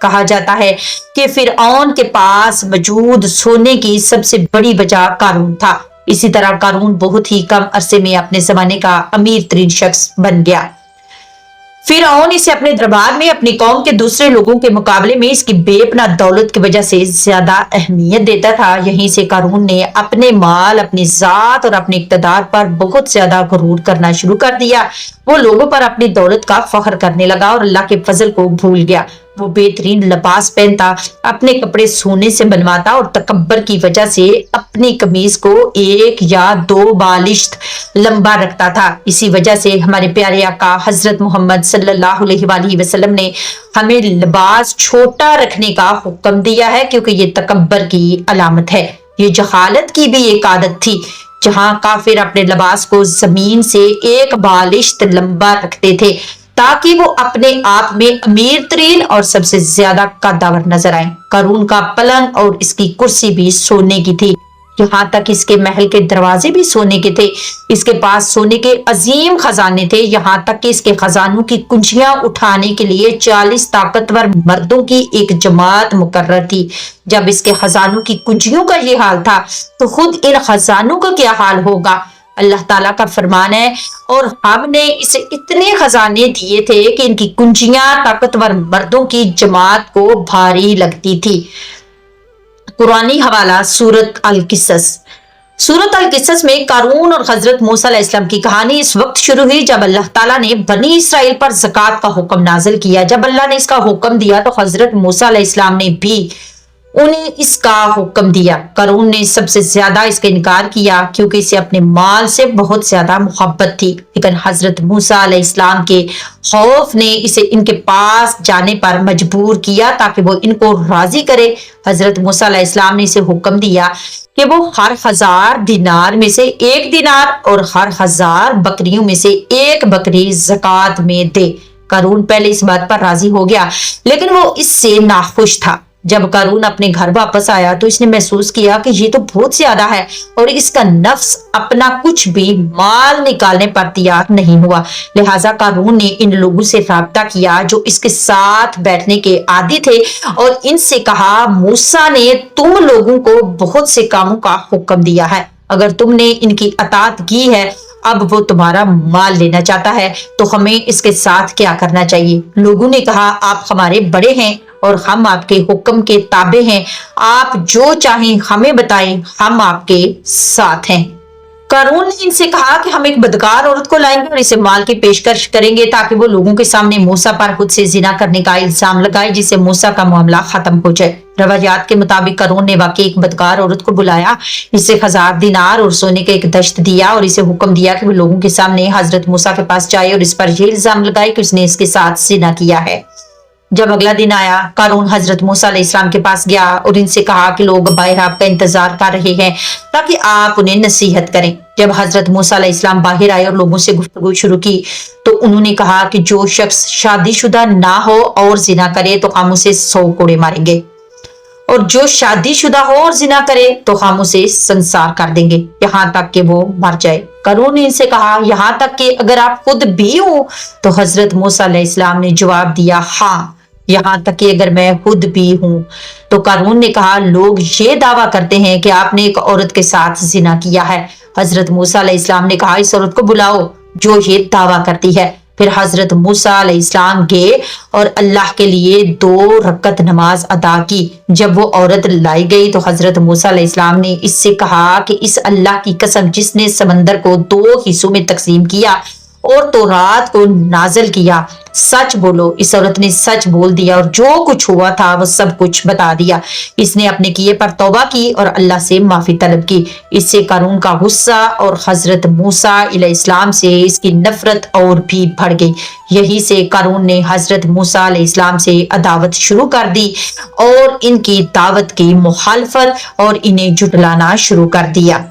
کہا جاتا ہے کہ فرعون کے پاس موجود سونے کی سب سے بڑی وجہ قارون تھا۔ اسی طرح قارون بہت ہی کم عرصے میں اپنے زمانے کا امیر ترین شخص بن گیا۔ فرعون اسے اپنے دربار میں اپنی قوم کے دوسرے لوگوں کے مقابلے میں اس کی بے پناہ دولت کی وجہ سے زیادہ اہمیت دیتا تھا۔ یہیں سے قارون نے اپنے مال، اپنی ذات اور اپنے اقتدار پر بہت زیادہ غرور کرنا شروع کر دیا۔ وہ لوگوں پر اپنی دولت کا فخر کرنے لگا اور اللہ کے فضل کو بھول گیا۔ وہ بہترین لباس پہنتا، اپنے کپڑے سونے سے بنواتا اور تکبر کی وجہ سے اپنی قمیض کو 1 یا 2 بالشت لمبا رکھتا تھا۔ اسی وجہ سے ہمارے پیارے آقا حضرت محمد صلی اللہ علیہ وآلہ وسلم نے ہمیں لباس چھوٹا رکھنے کا حکم دیا ہے، کیونکہ یہ تکبر کی علامت ہے۔ یہ جہالت کی بھی ایک عادت تھی، جہاں کافر اپنے لباس کو زمین سے 1 بالشت لمبا رکھتے تھے تاکہ وہ اپنے آپ میں امیر ترین اور سب سے زیادہ قدور نظر آئیں۔ قارون کا پلنگ اور اس کی کرسی بھی سونے کی تھی، یہاں تک اس کے محل کے دروازے بھی سونے کے تھے۔ اس کے پاس سونے کے عظیم خزانے تھے، یہاں تک کہ اس کے خزانوں کی کنجیاں اٹھانے کے لیے 40 طاقتور مردوں کی ایک جماعت مقرر تھی۔ جب اس کے خزانوں کی کنجیوں کا یہ حال تھا تو خود ان خزانوں کا کیا حال ہوگا؟ اللہ تعالیٰ کا فرمان ہے، اور ہم نے اسے اتنے خزانے دیے تھے کہ ان کی کنجیاں طاقتور مردوں کی جماعت کو بھاری لگتی تھی۔ قرآنی حوالہ سورۃ القصص۔ سورۃ القصص میں قارون اور حضرت موسیٰ علیہ السلام کی کہانی اس وقت شروع ہوئی جب اللہ تعالیٰ نے بنی اسرائیل پر زکوٰۃ کا حکم نازل کیا۔ جب اللہ نے اس کا حکم دیا تو حضرت موسیٰ علیہ السلام نے بھی انہیں اس کا حکم دیا۔ قارون نے سب سے زیادہ اس کا انکار کیا کیونکہ اسے اپنے مال سے بہت زیادہ محبت تھی، لیکن حضرت موسیٰ علیہ السلام کے خوف نے اسے ان کے پاس جانے پر مجبور کیا تاکہ وہ ان کو راضی کرے۔ حضرت موسیٰ علیہ السلام نے اسے حکم دیا کہ وہ ہر 1000 دینار میں سے 1 دینار اور ہر 1000 بکریوں میں سے 1 بکری زکوٰۃ میں دے۔ قارون پہلے اس بات پر راضی ہو گیا، لیکن وہ اس سے ناخوش تھا۔ جب قارون اپنے گھر واپس آیا تو اس نے محسوس کیا کہ یہ تو بہت زیادہ ہے، اور اس کا نفس اپنا کچھ بھی مال نکالنے پر تیار نہیں ہوا۔ لہٰذا قارون نے ان لوگوں سے رابطہ کیا جو اس کے ساتھ بیٹھنے کے عادی تھے، اور ان سے کہا، موسیٰ نے تم لوگوں کو بہت سے کاموں کا حکم دیا ہے، اگر تم نے ان کی اطاعت کی ہے، اب وہ تمہارا مال لینا چاہتا ہے تو ہمیں اس کے ساتھ کیا کرنا چاہیے؟ لوگوں نے کہا، آپ ہمارے بڑے ہیں اور ہم آپ کے حکم کے تابع ہیں، آپ جو چاہیں ہمیں بتائیں، ہم آپ کے ساتھ ہیں۔ قارون نے ان سے کہا کہ ہم ایک بدکار عورت کو لائیں گے اور اسے مال کی پیشکش کریں گے تاکہ وہ لوگوں کے سامنے موسیٰ پر خود سے زنا کرنے کا الزام لگائے، جس سے موسیٰ کا معاملہ ختم ہو جائے۔ روایات کے مطابق قارون نے واقعی ایک بدکار عورت کو بلایا، اسے 1000 دینار اور سونے کا ایک دشت دیا اور اسے حکم دیا کہ وہ لوگوں کے سامنے حضرت موسیٰ کے پاس جائے اور اس پر یہ الزام لگائے کہ اس نے اس کے ساتھ زنا کیا ہے۔ جب اگلا دن آیا، قارون حضرت موسیٰ علیہ السلام کے پاس گیا اور ان سے کہا کہ لوگ باہر آپ کا انتظار کر رہے ہیں تاکہ آپ انہیں نصیحت کریں۔ جب حضرت موسیٰ علیہ السلام باہر آئے اور لوگوں سے گفتگو شروع کی تو انہوں نے کہا کہ جو شخص شادی شدہ نہ ہو اور زنا کرے تو ہم اسے 100 کوڑے ماریں گے، اور جو شادی شدہ ہو اور زنا کرے تو ہم اسے سنسار کر دیں گے یہاں تک کہ وہ مر جائے۔ قارون نے ان سے کہا، یہاں تک کہ اگر آپ خود بھی ہوں؟ تو حضرت موسیٰ علیہ السلام نے جواب دیا، ہاں، یہاں تک کہ اگر میں خود بھی ہوں۔ تو قارون نے کہا، لوگ یہ دعویٰ کرتے ہیں کہ آپ نے ایک عورت کے ساتھ زنا کیا ہے۔ حضرت موسیٰ علیہ السلام نے کہا، اس عورت کو بلاؤ جو یہ دعویٰ کرتی ہے۔ پھر حضرت موسیٰ علیہ السلام گئے اور اللہ کے لیے 2 رکعت نماز ادا کی۔ جب وہ عورت لائی گئی تو حضرت موسیٰ علیہ السلام نے اس سے کہا کہ اس اللہ کی قسم جس نے سمندر کو 2 حصوں میں تقسیم کیا اور تورات کو نازل کیا، سچ بولو۔ اس عورت نے سچ بول دیا اور جو کچھ ہوا تھا وہ سب کچھ بتا دیا۔ اس نے اپنے کیے پر توبہ کی اور اللہ سے معافی طلب کی۔ اس سے قارون کا غصہ اور حضرت موسیٰ علیہ السلام سے اس کی نفرت اور بھی بڑھ گئی۔ یہی سے قارون نے حضرت موسیٰ علیہ السلام سے عداوت شروع کر دی اور ان کی دعوت کی مخالفت اور انہیں جھٹلانا شروع کر دیا۔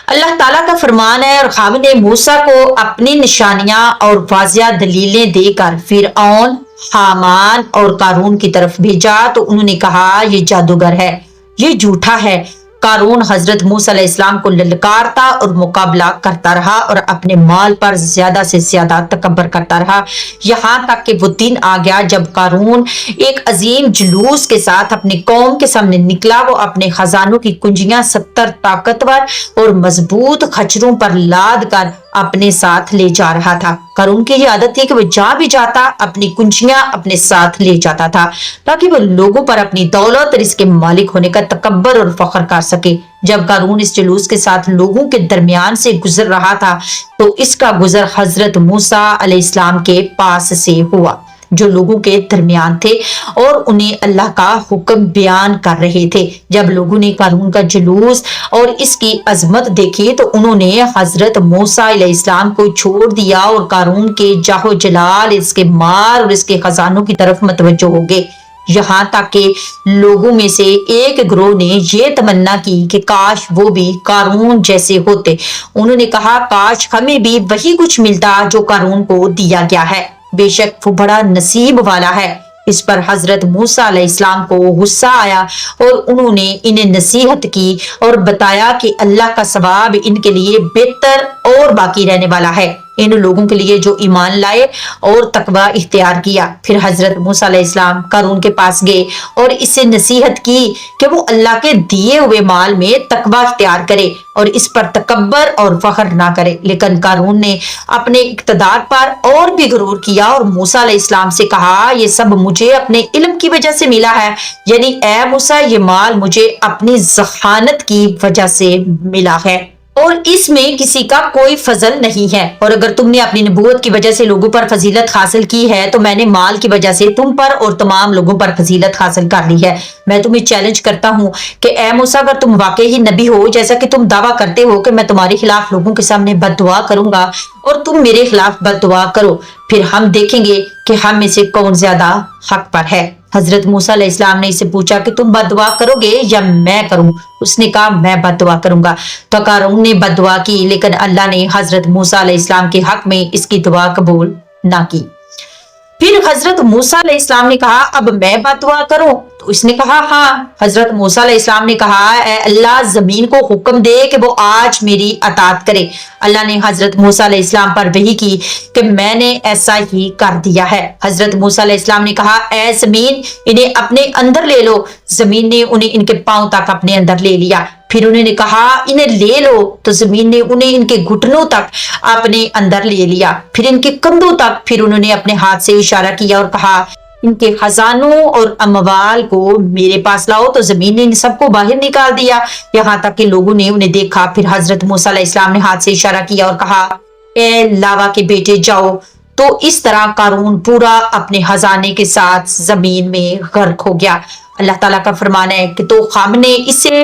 اللہ تعالیٰ کا فرمان ہے، اور ہم نے موسیٰ کو اپنی نشانیاں اور واضح دلیلیں دے کر فرعون، حامان اور قارون کی طرف بھیجا تو انہوں نے کہا، یہ جادوگر ہے، یہ جھوٹا ہے۔ قارون حضرت موسیٰ علیہ السلام کو للکارتا اور مقابلہ کرتا رہا اور اپنے مال پر زیادہ سے زیادہ تکبر کرتا رہا، یہاں تک کہ وہ دن آ گیا جب قارون ایک عظیم جلوس کے ساتھ اپنی قوم کے سامنے نکلا۔ وہ اپنے خزانوں کی کنجیاں 70 طاقتور اور مضبوط خچروں پر لاد کر اپنے ساتھ لے جا رہا تھا۔ قارون کی یہ عادت تھی کہ وہ جہاں بھی جاتا اپنی کنجیاں اپنے ساتھ لے جاتا تھا تاکہ وہ لوگوں پر اپنی دولت اور اس کے مالک ہونے کا تکبر اور فخر کر سکے۔ جب قارون اس جلوس کے ساتھ لوگوں کے درمیان سے گزر رہا تھا تو اس کا گزر حضرت موسیٰ علیہ السلام کے پاس سے ہوا، جو لوگوں کے درمیان تھے اور انہیں اللہ کا حکم بیان کر رہے تھے۔ جب لوگوں نے قارون کا جلوس اور اس کی عظمت دیکھی تو انہوں نے حضرت موسیٰ علیہ السلام کو چھوڑ دیا اور قارون کے جاہ و جلال، اس کے مال اور اس کے خزانوں کی طرف متوجہ ہو گئے، یہاں تک کہ لوگوں میں سے ایک گروہ نے یہ تمنا کی کہ کاش وہ بھی قارون جیسے ہوتے۔ انہوں نے کہا کاش ہمیں بھی وہی کچھ ملتا جو قارون کو دیا گیا ہے، بے شک وہ بڑا نصیب والا ہے۔ اس پر حضرت موسیٰ علیہ السلام کو غصہ آیا اور انہوں نے انہیں نصیحت کی اور بتایا کہ اللہ کا ثواب ان کے لیے بہتر اور باقی رہنے والا ہے، ان لوگوں کے لیے جو ایمان لائے اور تقوی اختیار کیا۔ پھر حضرت موسیٰ علیہ السلام قارون کے پاس گئے اور اس سے نصیحت کی کہ وہ اللہ کے دیے ہوئے مال میں تقوی اختیار کرے اور اس پر تکبر اور فخر نہ کرے، لیکن قارون نے اپنے اقتدار پر اور بھی غرور کیا اور موسیٰ علیہ السلام سے کہا یہ سب مجھے اپنے علم کی وجہ سے ملا ہے، یعنی اے موسیٰ یہ مال مجھے اپنی ذہانت کی وجہ سے ملا ہے اور اس میں کسی کا کوئی فضل نہیں ہے، اور اگر تم نے اپنی نبوت کی وجہ سے لوگوں پر فضیلت حاصل کی ہے تو میں نے مال کی وجہ سے تم پر اور تمام لوگوں پر فضیلت حاصل کر لی ہے۔ میں تمہیں چیلنج کرتا ہوں کہ اے موسیٰ اگر تم واقعی ہی نبی ہو جیسا کہ تم دعویٰ کرتے ہو کہ میں تمہارے خلاف لوگوں کے سامنے بد دعا کروں گا اور تم میرے خلاف بد دعا کرو، پھر ہم دیکھیں گے کہ ہم میں سے کون زیادہ حق پر ہے۔ حضرت موسیٰ علیہ السلام نے اسے پوچھا کہ تم بد دعا کرو گے یا میں کروں؟ اس نے کہا میں بد دعا کروں گا۔ تو قارون نے بد دعا کی، لیکن اللہ نے حضرت موسیٰ علیہ السلام کے حق میں اس کی دعا قبول نہ کی۔ پھر حضرت موسیٰ علیہ السلام نے کہا اب میں بد دعا کروں؟ تو اس نے کہا ہاں۔ حضرت موسیٰ علیہ السلام نے کہا اے اللہ زمین کو حکم دے کہ وہ آج میری اطاعت کرے۔ اللہ نے حضرت موسیٰ علیہ السلام پر وحی کی کہ میں نے ایسا ہی کر دیا ہے۔ حضرت موسیٰ علیہ السلام نے کہا اے زمین انہیں اپنے اندر لے لو۔ زمین نے انہیں ان کے پاؤں تک اپنے اندر لے لیا۔ پھر انہوں نے کہا انہیں لے لو، تو زمین نے انہیں ان کے گھٹنوں تک اپنے اندر لے لیا، پھر ان کے کندھوں تک۔ پھر انہوں نے اپنے ہاتھ سے اشارہ کیا اور کہا ان کے خزانوں اور اموال کو میرے پاس لاؤ، تو زمین نے ان سب کو باہر نکال دیا، یہاں تک کہ لوگوں نے انہیں دیکھا۔ پھر حضرت موسیٰ علیہ السلام نے ہاتھ سے اشارہ کیا اور کہا اے لاوا کے بیٹے جاؤ۔ تو اس طرح قارون پورا اپنے خزانے کے ساتھ زمین میں غرق ہو گیا۔ اللہ تعالیٰ کا فرمان ہے کہ تو ہم نے اسے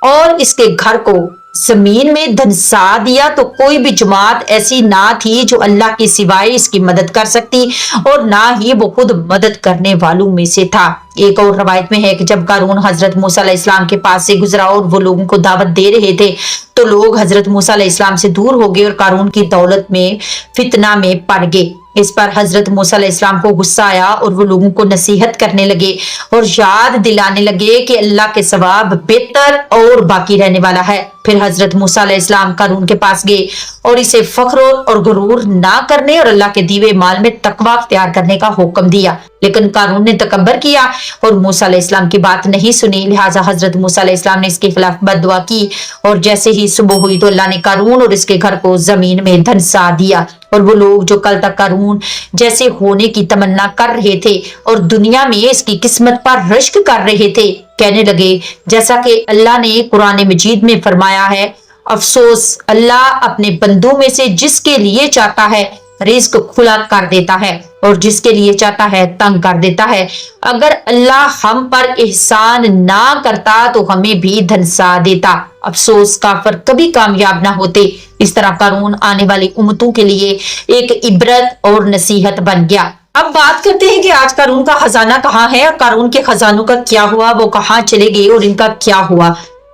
اور اس کے گھر کو زمین میں دھنسا دیا، تو کوئی بھی جماعت ایسی نہ تھی جو اللہ کے سوائے اس کی مدد کر سکتی اور نہ ہی وہ خود مدد کرنے والوں میں سے تھا۔ ایک اور روایت میں ہے کہ جب قارون حضرت موسیٰ علیہ السلام کے پاس سے گزرا اور وہ لوگوں کو دعوت دے رہے تھے تو لوگ حضرت موسیٰ علیہ السلام سے دور ہو گئے اور قارون کی دولت میں فتنہ میں پڑ گئے۔ اس پر حضرت موسیٰ علیہ السلام کو غصہ آیا اور وہ لوگوں کو نصیحت کرنے لگے اور یاد دلانے لگے کہ اللہ کے ثواب بہتر اور باقی رہنے والا ہے۔ پھر حضرت موسیٰ علیہ السلام قارون کے پاس گئے اور اسے فخر اور غرور نہ کرنے اور اللہ کے دیے مال میں تقوی اختیار کرنے کا حکم دیا، لیکن قارون نے تکبر کیا اور موسیٰ علیہ السلام کی بات نہیں سنی، لہٰذا حضرت موسیٰ علیہ السلام نے اس کے خلاف بد دعا کی اور جیسے ہی صبح ہوئی تو اللہ نے قارون اور اس کے گھر کو زمین میں دھنسا دیا۔ اور وہ لوگ جو کل تک قارون جیسے ہونے کی تمنا کر رہے تھے اور دنیا میں اس کی قسمت پر رشک کر رہے تھے، کہنے لگے جیسا کہ اللہ نے قرآن مجید میں فرمایا ہے افسوس اللہ اپنے بندوں میں سے جس کے لیے چاہتا ہے رزق کھلا کر دیتا ہے اور جس کے لیے چاہتا ہے تنگ کر دیتا ہے۔ اگر اللہ ہم پر احسان نہ کرتا تو ہمیں بھی دھنسا دیتا، افسوس کافر کبھی کامیاب نہ ہوتے۔ اس طرح قارون آنے والی امتوں کے لیے ایک عبرت اور نصیحت بن گیا۔ اب بات کرتے ہیں کہ آج قارون کا خزانہ کہاں ہے اور قارون کے خزانوں کا کیا ہوا، وہ کہاں چلے گئے اور ان کا کیا ہوا۔